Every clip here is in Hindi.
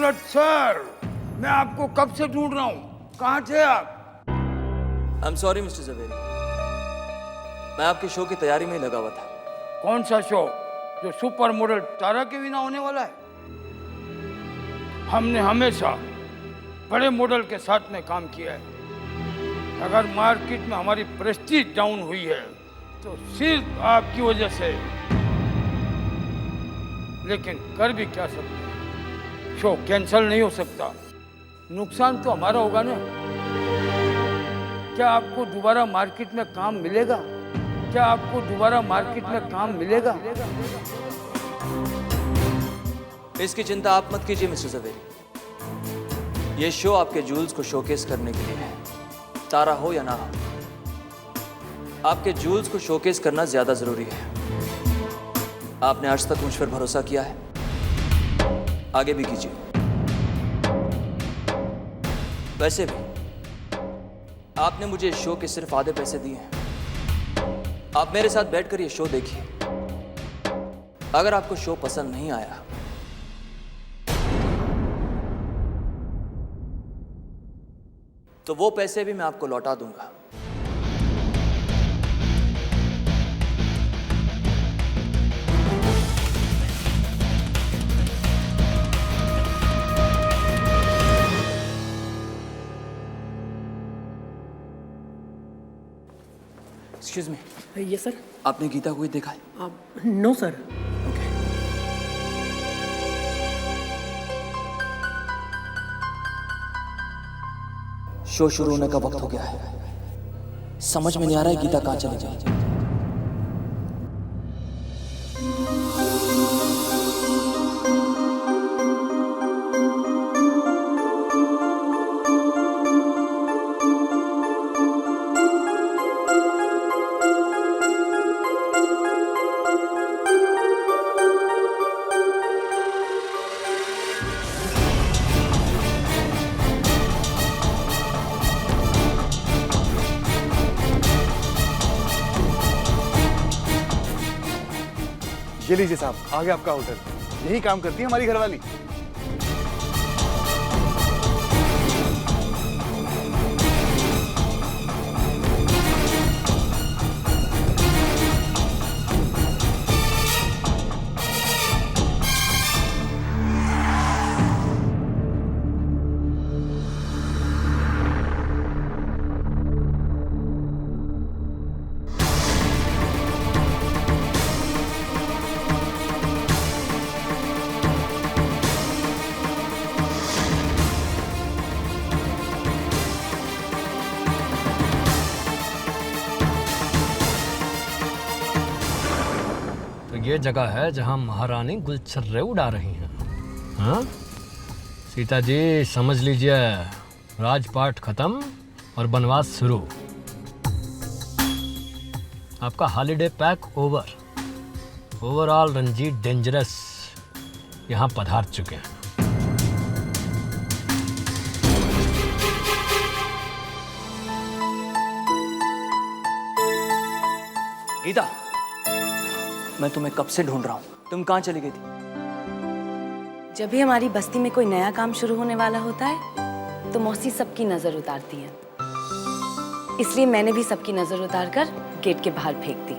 पायलट सर, मैं आपको कब से ढूंढ रहा हूँ, कहाँ थे आप? I am sorry mister Jhaveri, मैं आपके शो की तैयारी में ही लगा हुआ था। कौन सा शो जो सुपर मॉडल तारा के बिना होने वाला है? हमने हमेशा बड़े मॉडल के साथ में काम किया है। अगर मार्केट में हमारी प्रेस्टीज डाउन हुई है तो सिर्फ आपकी वजह से, लेकिन कर भी क्या सकते हैं, शो कैंसिल नहीं हो सकता। नुकसान तो हमारा होगा ना। क्या आपको दोबारा मार्केट में काम मिलेगा? क्या आपको दोबारा मार्केट में काम मिलेगा? इसकी चिंता आप मत कीजिए मिस्टर जवेरी, ये शो आपके जूल्स को शोकेस करने के लिए है। तारा हो या ना हो, आपके जूल्स को शोकेस करना ज्यादा जरूरी है। आपने आज तक मुझ पर भरोसा किया है, आगे भी कीजिए। वैसे भी आपने मुझे इस शो के सिर्फ आधे पैसे दिए हैं। आप मेरे साथ बैठकर ये शो देखिए। अगर आपको शो पसंद नहीं आया तो वो पैसे भी मैं आपको लौटा दूंगा। Excuse me. Yes sir. आपने गीता को ही देखा है? No sir. ओके। शो शुरू होने का वक्त हो गया है। समझ में नहीं आ रहा है गीता कहाँ चली जाए। ये लीजिए साहब, आ गया आपका होटल। यही काम करती है हमारी घरवाली। ये जगह है जहां महारानी गुलछर्रे उड़ा रही हैं। हाँ सीता जी, समझ लीजिए, राजपाट खत्म और बनवास शुरू। आपका holiday pack over. Overall Ranjit dangerous यहां पधार चुके हैं। गीता, मैं तुम्हें कब से ढूंढ रहा हूं, तुम कहां चली गई थी? जब भी हमारी बस्ती में कोई नया काम शुरू होने वाला होता है तो मौसी सबकी नजर उतारती है। इसलिए मैंने भी सबकी नजर उतारकर गेट के बाहर फेंक दी।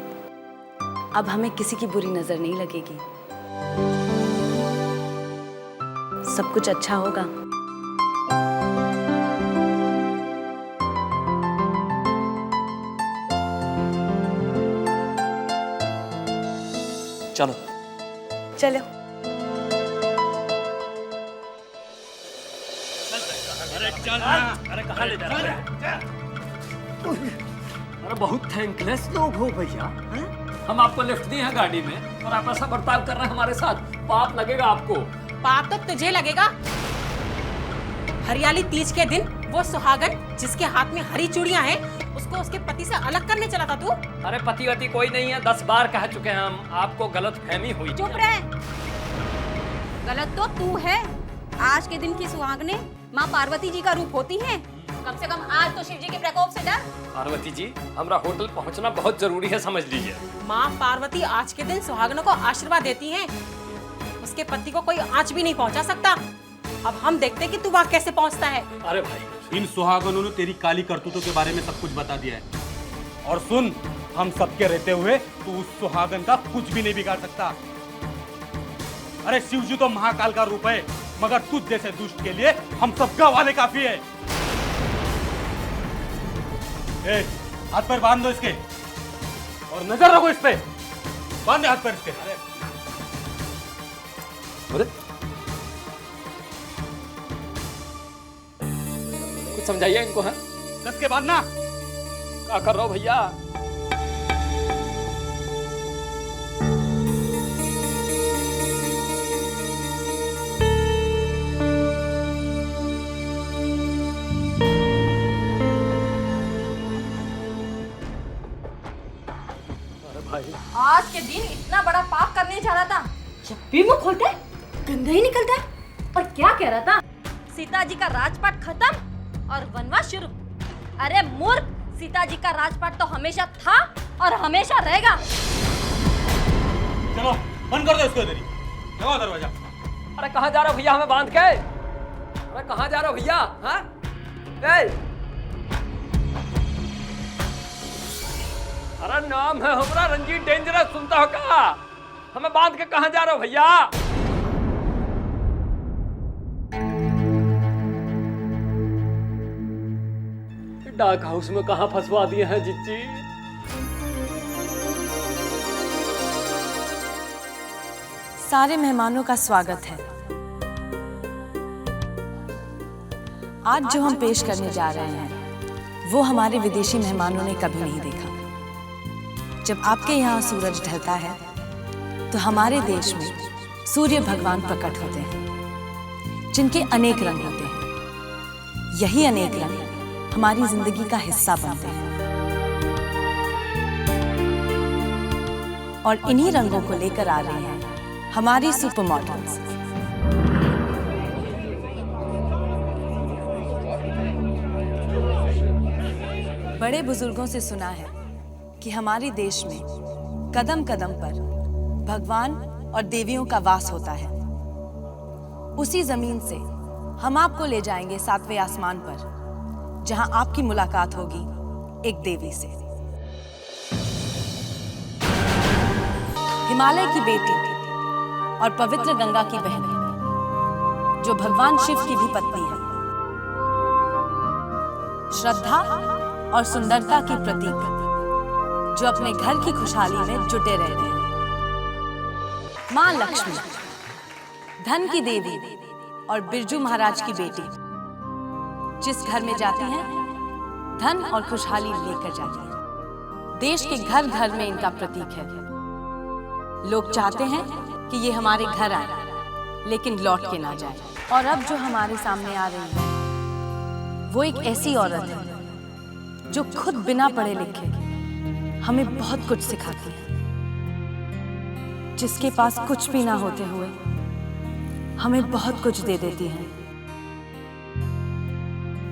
अब हमें किसी की बुरी नजर नहीं लगेगी। सब कुछ अच्छा होगा। चलो चलो। अरे बहुत थैंकलेस लोग हो भैया। हम आपको लिफ्ट दिए हैं गाड़ी में और आप ऐसा बर्ताव कर रहे हैं हमारे साथ। पाप लगेगा आपको। पाप तो तुझे लगेगा। हरियाली तीज के दिन वो सुहागन जिसके हाथ में हरी चूड़ियां हैं, उसको उसके पति से अलग करने चला था तू। अरे पति वती कोई नहीं है, 10 बार कह चुके हैं हम। आपको गलत फहमी हुई। चुप रहे। गलत तो तू है। आज के दिन की सुहागने माँ पार्वती जी का रूप होती हैं। कम से कम आज तो शिव जी के प्रकोप से डर। पार्वती जी, हमारा होटल पहुंचना बहुत जरूरी है, समझ लीजिए। माँ पार्वती आज के दिन सुहागनों को आशीर्वाद देती हैं। उसके पति को कोई आंच भी नहीं पहुंचा सकता। अब हम देखते हैं कि तू वहाँ कैसे पहुँचता है। अरे भाई, इन सुहागनों ने तेरी काली करतूतों के बारे में सब कुछ बता दिया है। और सुन, हम सबके रहते हुए तू उस सुहागन का कुछ भी नहीं बिगाड़ सकता। अरे शिवजी तो महाकाल का रूप है, मगर तुझ जैसे दुष्ट के लिए हम सब गवाले काफी है। ए, हाथ पैर बांध दो इसके और नजर रखो इस पे। बांध दे हाथ पैर इसके। अरे कुछ समझाइए इनको। है कस के बांधना। क्या कर रहे हो भैया? आज के दिन इतना बड़ा पाप करने जा रहा था, जब भी मुंह खोलता है गंदा ही निकलता है। और क्या कह रहा था? सीता जी का राजपाट खत्म और वनवास शुरू। अरे मूर्ख, सीता जी का राजपाट तो हमेशा था और हमेशा रहेगा। चलो बंद कर दो इसको। इधर ही लगाओ दरवाजा। अरे कहाँ जा रहे हो भैया हमें बांध के? अरे कहाँ जा रहे हो भैया? हाँ? अरे नाम है हमारा रंजीत डेंजरस, सुनता हो का? हमें बांध के कहाँ जा रहे हो भैया? डाक हाउस में कहाँ फंसवा दिए हैं जिज्जी? सारे मेहमानों का स्वागत है। आज जो हम पेश करने जा रहे हैं वो हमारे विदेशी मेहमानों ने कभी नहीं देखा। जब आपके यहाँ सूरज ढलता है तो हमारे देश में सूर्य भगवान प्रकट होते हैं, जिनके अनेक रंग होते हैं। यही अनेक रंग हमारी जिंदगी का हिस्सा बनते हैं और इन्हीं रंगों को लेकर आ रही हैं हमारी सुपर मॉडल्स। बड़े बुजुर्गों से सुना है कि हमारे देश में कदम कदम पर भगवान और देवियों का वास होता है। उसी जमीन से हम आपको ले जाएंगे 7वें आसमान पर, जहां आपकी मुलाकात होगी एक देवी से। हिमालय की बेटी और पवित्र गंगा की बहन, जो भगवान शिव की भी पत्नी है। श्रद्धा और सुंदरता की प्रतीक, जो अपने घर की खुशहाली में जुटे रहते हैं। मां लक्ष्मी, धन की देवी और बिरजू महाराज की बेटी, जिस घर में जाती हैं धन और खुशहाली लेकर जाती हैं। देश के घर घर में इनका प्रतीक है। लोग चाहते हैं कि ये हमारे घर आए, लेकिन लौट के ना जाए। और अब जो हमारे सामने आ रही है वो एक ऐसी औरत है जो खुद बिना पढ़े लिखे हमें बहुत कुछ सिखाती है, जिसके पास कुछ भी ना होते हुए हमें बहुत कुछ दे देती है,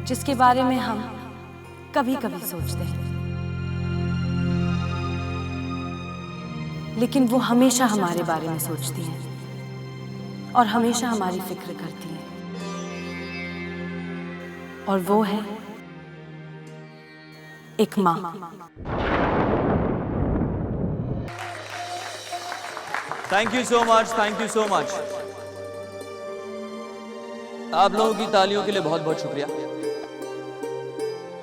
जिसके बारे में हम कभी कभी सोचते हैं, लेकिन वो हमेशा हमारे बारे में सोचती है और हमेशा हमारी फिक्र करती है। और वो है एक माँ। Thank you so much, thank you so much. आप लोगों की तालियों के लिए बहुत बहुत शुक्रिया,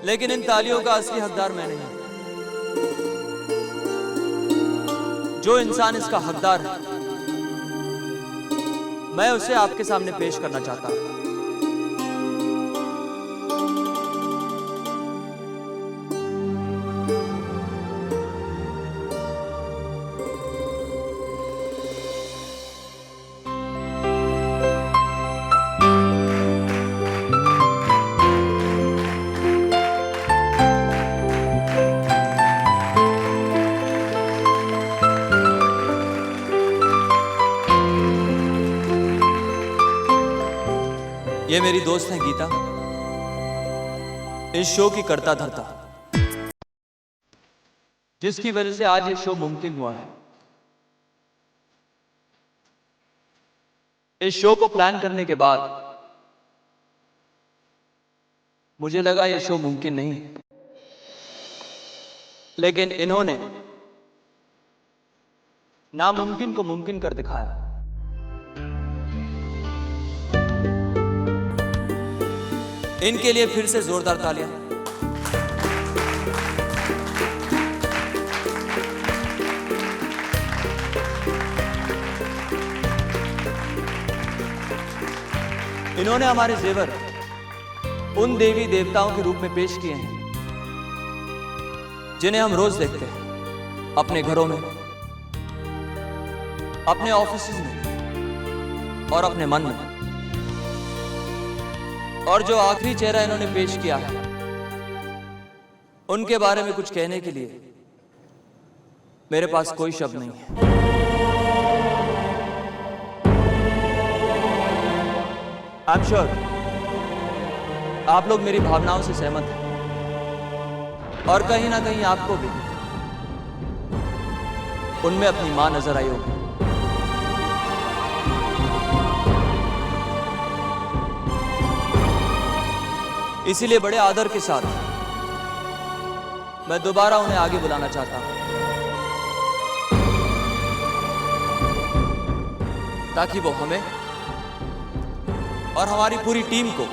लेकिन इन तालियों का असली हकदार मैं नहीं। जो इंसान इसका हकदार है, मैं उसे आपके सामने पेश करना चाहता हूं। ये मेरी दोस्त है गीता, इस शो की करता धरता, जिसकी वजह से आज ये शो मुमकिन हुआ है। इस शो को प्लान करने के बाद मुझे लगा ये शो मुमकिन नहीं है, लेकिन इन्होंने नामुमकिन को मुमकिन कर दिखाया। इनके लिए फिर से जोरदार तालियां। इन्होंने हमारे जेवर उन देवी देवताओं के रूप में पेश किए हैं जिन्हें हम रोज देखते हैं अपने घरों में, अपने ऑफिसेज में और अपने मन में। और जो आखिरी चेहरा इन्होंने पेश किया है, उनके बारे में कुछ कहने के लिए मेरे पास कोई शब्द नहीं है। आई एम श्योर आप लोग मेरी भावनाओं से सहमत हैं और कहीं ना कहीं आपको भी उनमें अपनी मां नजर आई होगी। इसीलिए बड़े आदर के साथ मैं दोबारा उन्हें आगे बुलाना चाहता हूं, ताकि वो हमें और हमारी पूरी टीम को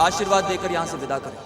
आशीर्वाद देकर यहां से विदा करें।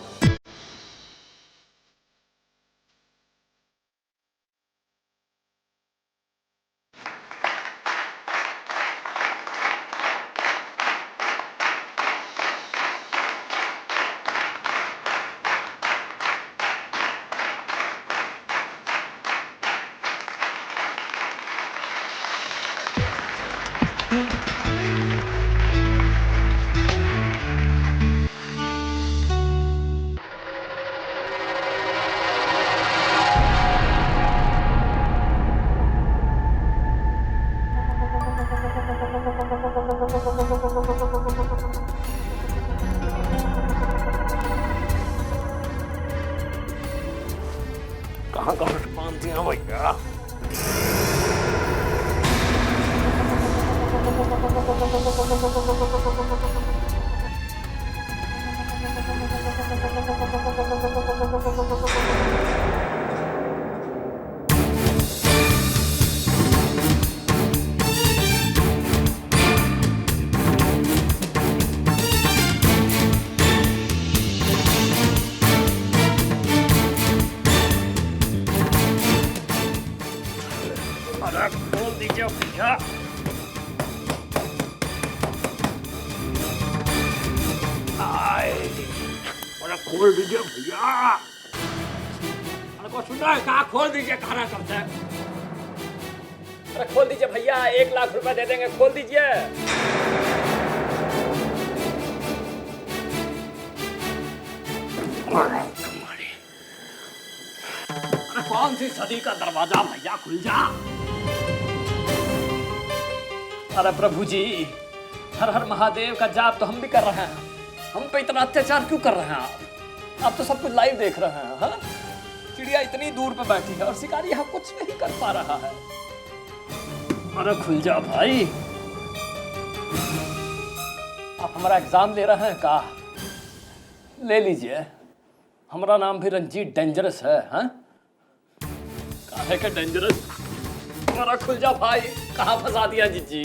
कहाँ कहाँ बांधती हैं भैया? अरे खोल दीजिए भैया। अरे खोल दीजिए भैया। अरे को सुन रहा है? कहाँ खोल दीजिए, खाना करते हैं। अरे खोल दीजिए भैया, 1 लाख रुपए दे देंगे, खोल दीजिए। अरे कौन सी सदी का दरवाजा भैया, खुल जा। अरे प्रभु जी, हर हर महादेव का जाप तो हम भी कर रहे हैं, हम पे इतना अत्याचार क्यों कर रहे हैं आप तो सब कुछ लाइव देख रहे हैं। हाँ, चिड़िया इतनी दूर पे बैठी है और शिकारी यहाँ कुछ नहीं कर पा रहा है। अरे खुल जा भाई। आप हमारा एग्जाम ले रहे हैं का? ले लीजिए, हमारा नाम भी रंजीत डेंजरस है। हाँ, काहे का डेंजरस? हमारा खुल जा भाई, कहाँ फंसा दिया जी।